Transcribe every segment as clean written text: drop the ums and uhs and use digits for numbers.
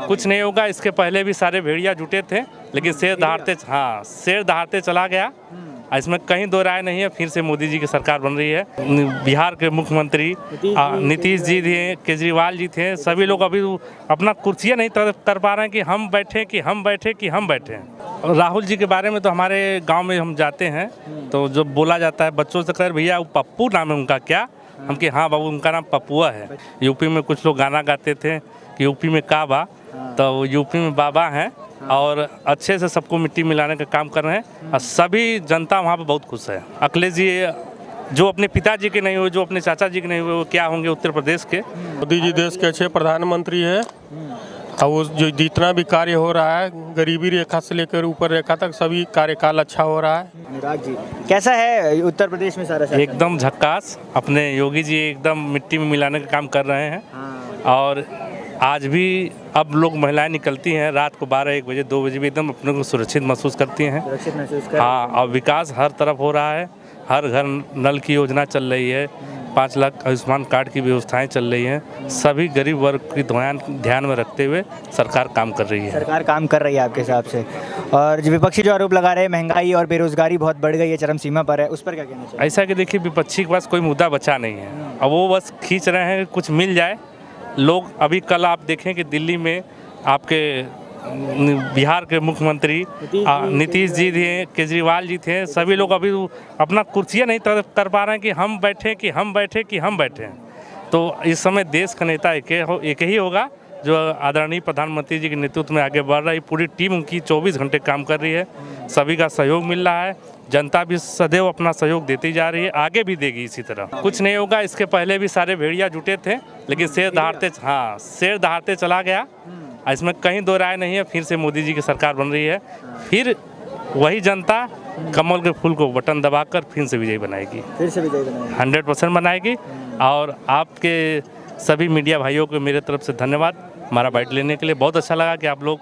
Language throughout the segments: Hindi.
कुछ नहीं होगा। इसके पहले भी सारे भेड़िया जुटे थे, लेकिन शेर दहाड़ते चला गया। इसमें कहीं दो राय नहीं है। फिर से मोदी जी की सरकार बन रही है। बिहार के मुख्यमंत्री नीतीश जी थे, केजरीवाल जी थे, सभी लोग अभी अपना कुर्सियाँ नहीं कर पा रहे हैं कि हम बैठे। राहुल जी के बारे में तो हमारे गांव में हम जाते हैं तो जो बोला जाता है बच्चों से, कह भैया वो पप्पू नाम है उनका क्या? हम कि हाँ बाबू उनका नाम पप्पुआ है। यूपी में कुछ लोग गाना गाते थे कि यूपी में काबा, तो यूपी में बाबा हैं और अच्छे से सबको मिट्टी मिलाने का काम कर रहे हैं और सभी जनता वहाँ पे बहुत खुश है। अखिलेश जी जो अपने पिताजी के नहीं हुए, जो अपने चाचा जी के नहीं हुए, वो क्या होंगे उत्तर प्रदेश के? मोदी जी देश के अच्छे प्रधानमंत्री है और वो जो जितना भी कार्य हो रहा है गरीबी रेखा से लेकर ऊपर रेखा तक सभी कार्यकाल अच्छा हो रहा है। अनुराग जी कैसा है उत्तर प्रदेश में सारा? एकदम झक्कास। अपने योगी जी एकदम मिट्टी में मिलाने का काम कर रहे हैं और आज भी अब लोग महिलाएं निकलती हैं रात को 12-1 बजे 2 बजे भी एकदम अपने को सुरक्षित महसूस करती हैं। हाँ, और विकास हर तरफ हो रहा है। हर घर नल की योजना चल रही है। 5 लाख आयुष्मान कार्ड की व्यवस्थाएं चल रही हैं। सभी गरीब वर्ग की ध्यान में रखते हुए सरकार काम कर रही है। सरकार काम कर रही है आपके हिसाब से। और जो विपक्षी जो आरोप लगा रहे हैं महंगाई और बेरोजगारी बहुत बढ़ गई है, चरम सीमा पर है, उस पर क्या कहना चाहिए? ऐसा कि देखिए विपक्षी के पास कोई मुद्दा बचा नहीं है। अब वो बस खींच रहे हैं कुछ मिल जाए। लोग अभी कल आप देखें कि दिल्ली में आपके बिहार के मुख्यमंत्री नीतीश जी थे, केजरीवाल जी थे, सभी लोग अभी अपना कुर्सियाँ नहीं कर पा रहे हैं कि हम बैठे। तो इस समय देश का नेता एक ही होगा जो आदरणीय प्रधानमंत्री जी के नेतृत्व में आगे बढ़ रही। पूरी टीम उनकी 24 घंटे काम कर रही है। सभी का सहयोग मिल रहा है। जनता भी सदैव अपना सहयोग देती जा रही है, आगे भी देगी इसी तरह। कुछ नहीं होगा। इसके पहले भी सारे भेड़िया जुटे थे, लेकिन शेर दहाड़ते चला गया। इसमें कहीं दो राय नहीं है। फिर से मोदी जी की सरकार बन रही है। फिर वही जनता कमल के फूल को बटन दबाकर फिर से विजयी बनाएगी। 100% बनाएगी। और आपके सभी मीडिया भाइयों को मेरे तरफ से धन्यवाद हमारा बाइट लेने के लिए। बहुत अच्छा लगा कि आप लोग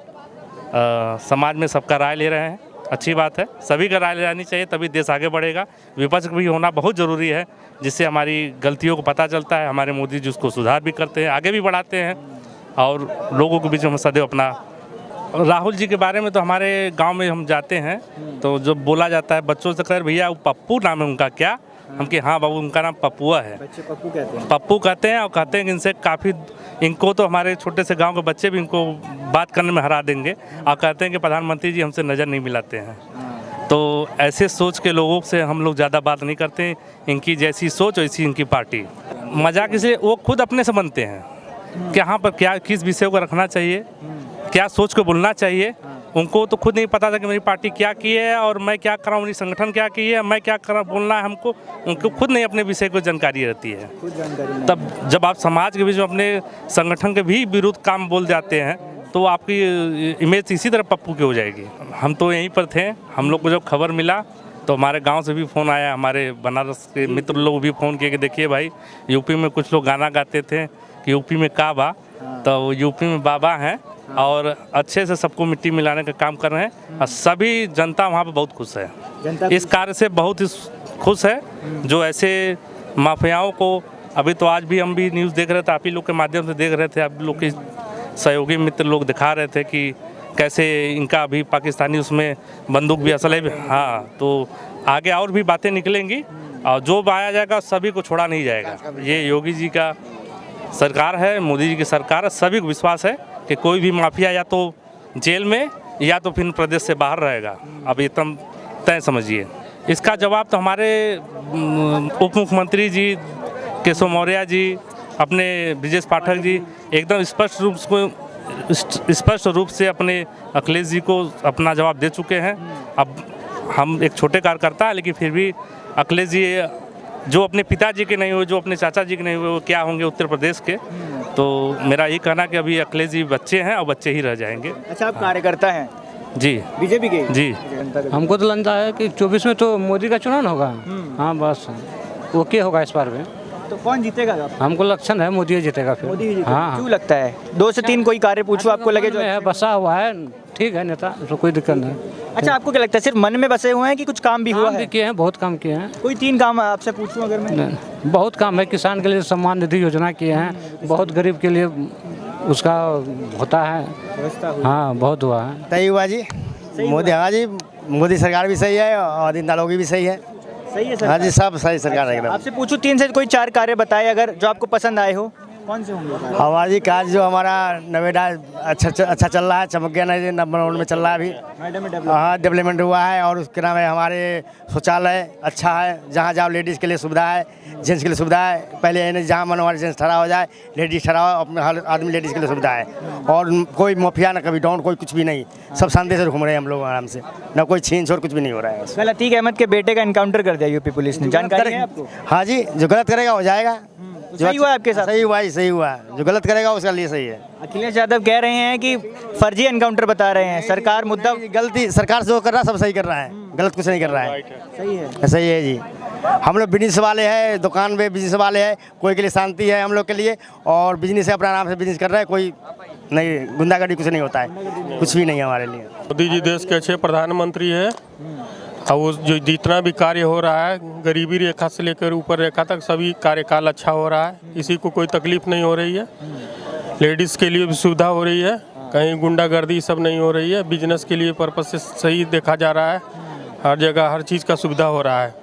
समाज में सबका राय ले रहे हैं। अच्छी बात है। सभी का राय लेनी चाहिए, तभी देश आगे बढ़ेगा। विपक्ष भी होना बहुत ज़रूरी है, जिससे हमारी गलतियों को पता चलता है। हमारे मोदी जी उसको सुधार भी करते हैं, आगे भी बढ़ाते हैं और लोगों के बीच में सदैव अपना। राहुल जी के बारे में तो हमारे गांव में हम जाते हैं तो जो बोला जाता है बच्चों से, कह भैया वो पप्पू नाम है उनका क्या? हम कि हाँ बाबू उनका नाम पप्पुआ है। बच्चे पप्पू कहते हैं और कहते हैं कि इनसे काफ़ी, इनको तो हमारे छोटे से गांव के बच्चे भी इनको बात करने में हरा देंगे और कहते हैं कि प्रधानमंत्री जी हमसे नज़र नहीं मिलाते हैं। तो ऐसे सोच के लोगों से हम लोग ज़्यादा बात नहीं करते। इनकी जैसी सोच वैसी इनकी पार्टी। मजाक इसलिए वो खुद अपने से बनते हैं कि यहाँ पर क्या किस विषय को रखना चाहिए, क्या सोच को बोलना चाहिए। उनको तो खुद नहीं पता था कि मेरी पार्टी क्या की है और मैं क्या कर रहा हूँ, मेरी संगठन क्या की है, मैं क्या कर बोलना है हमको। उनको खुद नहीं अपने विषय को जानकारी रहती है। तब जब आप समाज के बीच में अपने संगठन के भी विरुद्ध काम बोल जाते हैं तो आपकी इमेज इसी तरह पप्पू की हो जाएगी। हम तो यहीं पर थे। हम लोग को जब खबर मिला तो हमारे गांव से भी फ़ोन आया, हमारे बनारस के मित्र लोग भी फ़ोन किए कि देखिए भाई यूपी में कुछ लोग गाना गाते थे कि यूपी में काबा, तो यूपी में बाबा हैं और अच्छे से सबको मिट्टी मिलाने का काम कर रहे हैं और सभी जनता वहाँ पे बहुत खुश है। इस कार्य से बहुत ही खुश है। जो ऐसे माफियाओं को अभी तो आज भी हम भी न्यूज़ देख रहे थे, आप ही लोग के माध्यम से देख रहे थे, आप लोग के सहयोगी मित्र लोग दिखा रहे थे कि कैसे इनका अभी पाकिस्तानी उसमें बंदूक भी असल है। हाँ, तो आगे और भी बातें निकलेंगी और जो आया जाएगा सभी को छोड़ा नहीं जाएगा। ये योगी जी का सरकार है, मोदी जी की सरकार है। सभी को विश्वास है कि कोई भी माफिया या तो जेल में या तो फिर प्रदेश से बाहर रहेगा। अब एकदम तय समझिए। इसका जवाब तो हमारे उप मुख्यमंत्री जी केशव मौर्य जी, अपने ब्रजेश पाठक जी एकदम स्पष्ट रूप से अपने अखिलेश जी को अपना जवाब दे चुके हैं। अब हम एक छोटे कार्यकर्ता है, लेकिन फिर भी अखिलेश जी जो अपने पिताजी के नहीं हुए, जो अपने चाचा जी के नहीं हुए, वो क्या होंगे उत्तर प्रदेश के। तो मेरा ये कहना कि अभी अखिलेश जी बच्चे हैं और बच्चे ही रह जाएंगे। अच्छा, आप कार्यकर्ता हैं? जी, बीजेपी के? जी। हमको तो लगता है कि 24 में तो मोदी का चुनाव होगा। हाँ, बस ओके होगा इस बार में। तो कौन जीतेगा? हमको लक्षण है मोदी जीतेगा फिर। मोदी जीतेगा। हाँ। क्यों लगता है? 2 से 3 कोई कार्य पूछो आपको लगे जो है बसा हुआ है, ठीक है नेता, तो कोई दिक्कत नहीं। अच्छा, आपको क्या लगता है सिर्फ मन में बसे हुए हैं कि कुछ काम भी हुआ है? किए हैं, बहुत काम किए हैं। कोई 3 काम आपसे पूछूं अगर मैं? बहुत काम है। किसान के लिए सम्मान निधि योजना किए हैं, बहुत गरीब के लिए उसका होता है। हाँ, बहुत हुआ है। सही हुआ जी। मोदी, हाँ जी, मोदी सरकार भी सही है और आदित्य नालोगी भी सही है। सही है हाँ सर। जी, सब सही सरकार है एकदम। आपसे पूछूं 3 से कोई 4 कार्य बताए अगर जो आपको पसंद आए हो, कौन से होंगे? हमारा जी काज जो हमारा नोएडा अच्छा चल रहा है, चमक गया नहीं, नंबर 1 में चल रहा है अभी। हाँ, डेवलपमेंट हुआ है और उसके नाम है हमारे शौचालय अच्छा है, जहाँ जाओ लेडीज़ के लिए सुविधा है, जेंट्स के लिए सुविधा है। पहले है जहाँ मन हमारे जेंट्स ठहरा हो जाए, लेडीज़ ठहरा हो, अपने हर आदमी लेडीज़ के लिए सुविधा है। और कोई माफिया ना कभी डाउन, कोई कुछ भी नहीं, सब शांति से घूम रहे हैं हम लोग आराम से, ना कोई छीन छोड़ कुछ भी नहीं हो रहा है। कल अतीक अहमद के बेटे का एनकाउंटर कर दिया यूपी पुलिस ने, जानकारी है आपको? हाँ जी, जो गलत करेगा हो जाएगा। सही हुआ आपके साथ? सही हुआ जी, सही हुआ। जो गलत करेगा उसका लिए सही है। अखिलेश यादव कह रहे हैं कि फर्जी एनकाउंटर बता रहे हैं, सरकार मुद्दा गलती सरकार जो कर रहा है सब सही कर रहा है, गलत कुछ नहीं कर रहा है। सही है। सही है जी। हम लोग बिजनेस वाले हैं, दुकान पे बिजनेस वाले हैं, कोई के लिए शांति है हम लोग के लिए, और बिजनेस है, अपना आराम से बिजनेस कर रहा है, कोई नहीं गुंडागर्दी कुछ नहीं होता है, कुछ भी नहीं है हमारे लिए। मोदी जी देश के अच्छे प्रधानमंत्री है और वो जो जितना भी कार्य हो रहा है गरीबी रेखा से लेकर ऊपर रेखा तक सभी कार्यकाल अच्छा हो रहा है, किसी को कोई तकलीफ नहीं हो रही है। लेडीज़ के लिए भी सुविधा हो रही है, कहीं गुंडागर्दी सब नहीं हो रही है, बिजनेस के लिए पर्पज से सही देखा जा रहा है, हर जगह हर चीज़ का सुविधा हो रहा है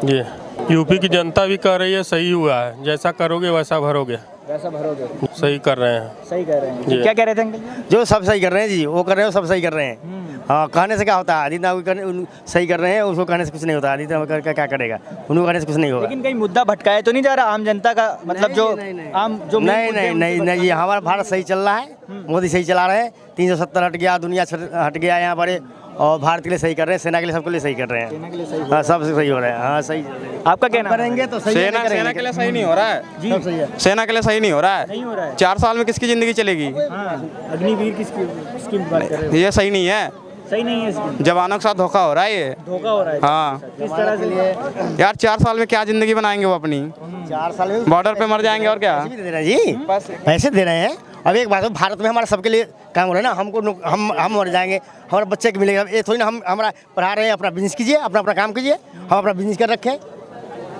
जी। यूपी की जनता भी कह रही है सही हुआ है, जैसा करोगे वैसा भरोगे, वैसा भरोगे। सही कर रहे हैं। सही कह रहे हैं। जी। क्या कह रहे थे अंकल? जो सब सही कर रहे हैं जी, वो कर रहे हो सब सही कर रहे हैं। हाँ, कहने से क्या होता है, आदित्य सही कर रहे हैं, उसको कहने से कुछ नहीं होता। आदित्य क्या करेगा, उनको कहने से कुछ नहीं होगा। लेकिन कहीं मुद्दा भटकाया तो नहीं जा रहा आम जनता का, मतलब जो आम जो main नहीं मुद्दे नहीं हैं, नहीं उनसे नहीं जी, हमारा भारत सही चल रहा है, मोदी सही चला रहे हैं। 370 हट गया, दुनिया हट गया यहाँ पर, और भारत के लिए सही कर रहे हैं, सेना के लिए सबके लिए सही कर रहे हैं। सेना के लिए सही हाँ, सब सही हो रहा है। हाँ, सही आपका कहना है? करेंगे तो सही सेना के लिए सही नहीं हो रहा है जी, सही है। सेना के लिए सही नहीं हो रहा है। नहीं हो रहा है। 4 साल में किसकी जिंदगी चलेगी? हाँ, अग्निवीर की स्कीम बात कर रहे हो? ये सही नहीं है, सही नहीं है स्कीम, जवानों के साथ धोखा हो रहा है ये। धोखा हो रहा है। हाँ किस तरह से? यार 4 साल में क्या जिंदगी बनाएंगे वो अपनी, 4 साल में बॉर्डर पे मर जाएंगे और क्या। पैसे भी दे रहे हैं जी, पैसे दे रहे हैं। अब एक बात है, भारत में हमारा सबके लिए काम हो रहा है ना, हम मर जाएंगे, हमारे बच्चे को मिलेगा, ये थोड़ी ना हम हमारा पढ़ा रहे हैं। अपना बिजनेस कीजिए, अपना काम कीजिए, हम अपना बिजनेस कर रखे हैं,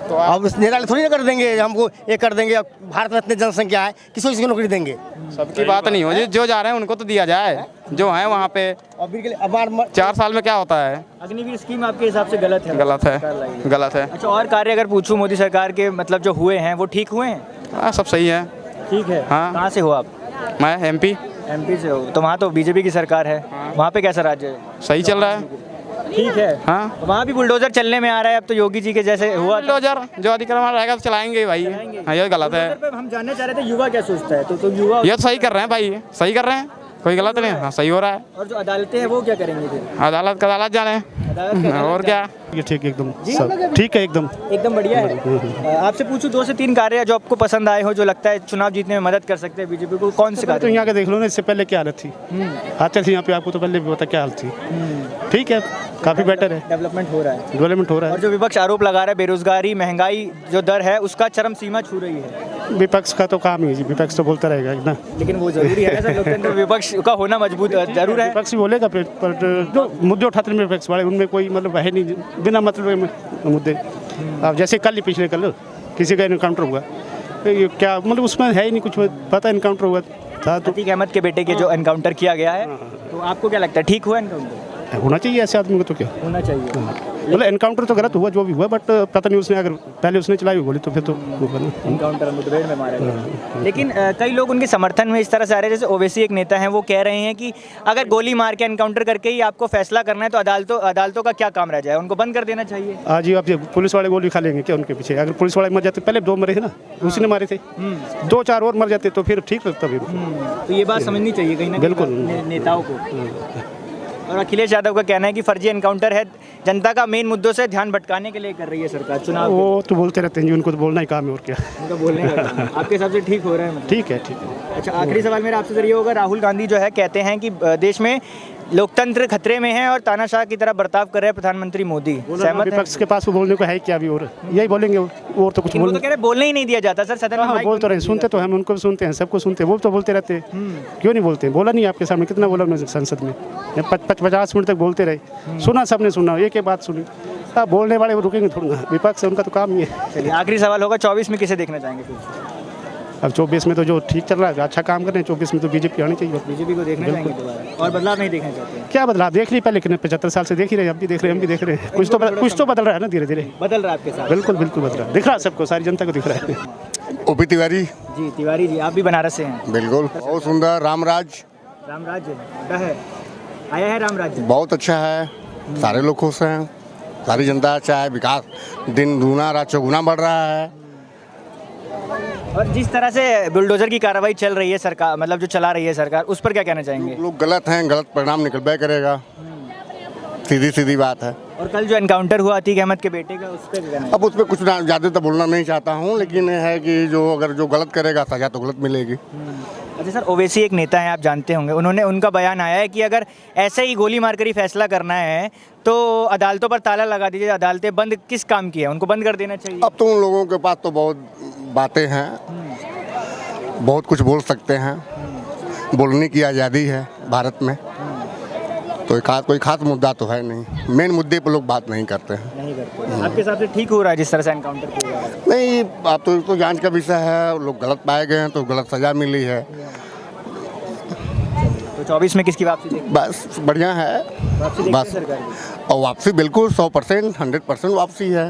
तो अब उस नेता थोड़ी ना कर देंगे हमको, ये कर देंगे। भारत में इतनी जनसंख्या है, किसी को नौकरी देंगे? सबकी बात नहीं हो, जो जा रहे हैं उनको तो दिया जाए, जो है वहाँ पे। अब 4 साल में क्या होता है? अग्निवीर स्कीम आपके हिसाब से गलत है? गलत है, गलत है। अच्छा, और कार्य अगर पूछूं मोदी सरकार के, मतलब जो हुए हैं वो ठीक हुए हैं? हाँ, सब सही है। ठीक है। हाँ। कहाँ से हो आप? मैं MP MP से हो, तो वहाँ तो बीजेपी की सरकार है, वहाँ पे कैसा राज्य है? सही चल रहा है। ठीक है। हाँ, वहाँ भी बुलडोजर चलने में आ रहा है, अब तो योगी जी के जैसे हुआ। बुलडोजर जो अधिक्रमण रहेगा तो चलाएंगे ही भाई। हाँ, ये गलत है। बुलडोजर पे हम जानना चाह रहे थे युवा क्या सोचता है, तो युवा ये तो सही कर रहे हैं भाई, सही कर रहे हैं, कोई गलत नहीं। हाँ, सही हो रहा है। और जो अदालतें हैं वो क्या करेंगे फिर? अदालत का अदालत जाने, और क्या। ये ठीक एकदम सब ठीक है एकदम एकदम बढ़िया है। आपसे पूछूं 2 से 3 कार्य जो आपको पसंद आए हो, जो लगता है चुनाव जीतने में मदद कर सकते हैं बीजेपी को, कौन से तो कार्य? यहाँ का देख लो ना, इससे पहले क्या हालत थी, आते थे यहाँ पे, आपको तो पहले भी पता क्या हाल थी। ठीक है, काफ़ी बेटर है, डेवलपमेंट हो रहा है। डेवलपमेंट हो रहा और जो विपक्ष आरोप लगा रहा है बेरोजगारी महंगाई जो दर है उसका चरम सीमा छू रही है, है। विपक्ष का तो काम ही है जी, विपक्ष तो बोलता रहेगा ना। लेकिन वो जरूरी है ना सर, लोकतंत्र में विपक्ष का होना मजबूत जरूर है। विपक्ष भी बोलेगा, पर जो मुद्दे उठाते हैं विपक्ष वाले, उनमें कोई मतलब है नहीं, बिना मतलब मुद्दे। अब जैसे कल ही पिछले कल किसी का इनकाउंटर हुआ, ये क्या मतलब उसमें है ही नहीं कुछ पता, इनकाउंटर हुआ था तो। अतीक अहमद के बेटे के जो एनकाउंटर किया गया है, तो आपको क्या लगता है ठीक हुआ एनकाउंटर? होना चाहिए ऐसे आदमी को, तो क्या होना चाहिए। मतलब एनकाउंटर तो गलत हुआ जो भी हुआ, बट पता नहीं उसने अगर पहले उसने चलाई गोली तो फिर तो वो बना। एनकाउंटर मुठभेड़ में मारा गया। लेकिन कई लोग उनके समर्थन में इस तरह से आ रहे हैं, जैसे ओवैसी एक नेता हैं, वो कह रहे हैं कि अगर गोली मार के एनकाउंटर करके ही आपको फैसला करना है तो अदालतों का क्या काम रह जाए, उनको बंद कर देना चाहिए। आज ही आप पुलिस वाले गोली खा लेंगे क्या उनके पीछे? अगर पुलिस वाले मर जाते, पहले 2 मरे थे ना, उसी ने मारे थे, 2-4 और मर जाते तो फिर ठीक लगता भी। तो ये बात समझनी चाहिए कहीं ना बिल्कुल। नेताओं को। और अखिलेश यादव का कहना है कि फर्जी एनकाउंटर है, जनता का मेन मुद्दों से ध्यान भटकाने के लिए कर रही है सरकार चुनाव। वो तो बोलते रहते हैं जी, उनको तो बोलना ही काम है और क्या। उनका बोलने का काम है। आपके हिसाब से ठीक हो रहा है मतलब? ठीक है, ठीक है। अच्छा, आखिरी सवाल मेरा आपसे जरिए होगा, राहुल गांधी जो है कहते हैं कि देश में लोकतंत्र खतरे में है और तानाशाह की तरह बर्ताव कर रहे हैं प्रधानमंत्री मोदी, सहमत हैं? विपक्ष के पास वो बोलने को है क्या भी, और यही बोलेंगे, और तो कुछ लेकिन वो तो बोलने। कह रहे बोलने ही नहीं दिया जाता सर सदन में। हाँ, माइक बोल तो रहे, नहीं सुनते तो हम उनको भी सुनते हैं, सबको सुनते हैं, वो तो बोलते रहते हैं, क्यों नहीं बोलते? बोला नहीं आपके सामने, कितना बोला उन्होंने संसद में, 50 मिनट तक बोलते रहे, सुना सबने सुना, एक बात सुनी। अब बोलने वाले वो रुकेंगे थोड़ा ना, विपक्ष है उनका तो काम ही है। चलिए, आखिरी सवाल होगा, 24 में किसे देखना चाहेंगे फिर? अब 24 में तो जो ठीक चल रहा है, अच्छा काम कर रहे हैं, 24 में तो बीजेपी आनी चाहिए। बीजेपी को देखना चाहेंगे दोबारा और बदलाव नहीं देखना चाहते हैं? क्या बदलाव देख ली पहले, लेकिन 75 साल से देख ही रहे हैं, अब भी देख रहे हैं, हम भी देख रहे हैं, कुछ तो बदल रहा है ना धीरे धीरे। बदल रहा है आपके साथ? बिल्कुल बिल्कुल बदल रहा है, दिख रहा है सबको, सारी जनता को दिख रहा है। ओपी तिवारी। जी तिवारी जी, आप भी बनारस से हैं? बिल्कुल, बहुत सुंदर। रामराज रामराज्य है, आया है रामराज्य, बहुत अच्छा है, सारे लोग खुश हैं, सारी जनता अच्छा है, विकास दिन दूना रात चौगुना बढ़ रहा है। और जिस तरह से बुलडोजर की कार्रवाई चल रही है सरकार, मतलब जो चला रही है सरकार, उस पर क्या कहना चाहेंगे? लोग गलत हैं, गलत परिणाम निकलबे करेगा, सीधी सीधी बात है। और कल जो एनकाउंटर हुआ अतीक अहमद के बेटे का, उस पर क्या कहना है? अब उस पर कुछ ज़्यादा तो बोलना नहीं चाहता हूँ, लेकिन ये है कि अगर जो गलत करेगा सजा तो गलत मिलेगी। अच्छा सर, ओवैसी एक नेता है, आप जानते होंगे, उनका बयान आया है कि अगर ऐसे ही गोली मारकर ही फैसला करना है तो अदालतों पर ताला लगा दीजिए, अदालतें बंद किस काम की है, उनको बंद कर देना चाहिए। अब तो उन लोगों के पास तो बहुत बातें हैं, बहुत कुछ बोल सकते हैं, बोलने की आज़ादी है भारत में, तो कोई खास मुद्दा तो है नहीं, मेन मुद्दे पर लोग बात नहीं करते हैं। नहीं करते। आपके हिसाब से ठीक हो रहा है जिस तरह से एनकाउंटर किया जा रहा है? नहीं, अब तो जांच का विषय है, लोग गलत पाए गए हैं तो गलत सजा मिली है। तो 24 में किसकी वापसी देखते हैं? बस बढ़िया है, वापसी देखते हैं बस। सरकार की? और वापसी बिल्कुल 100%, 100% वापसी है।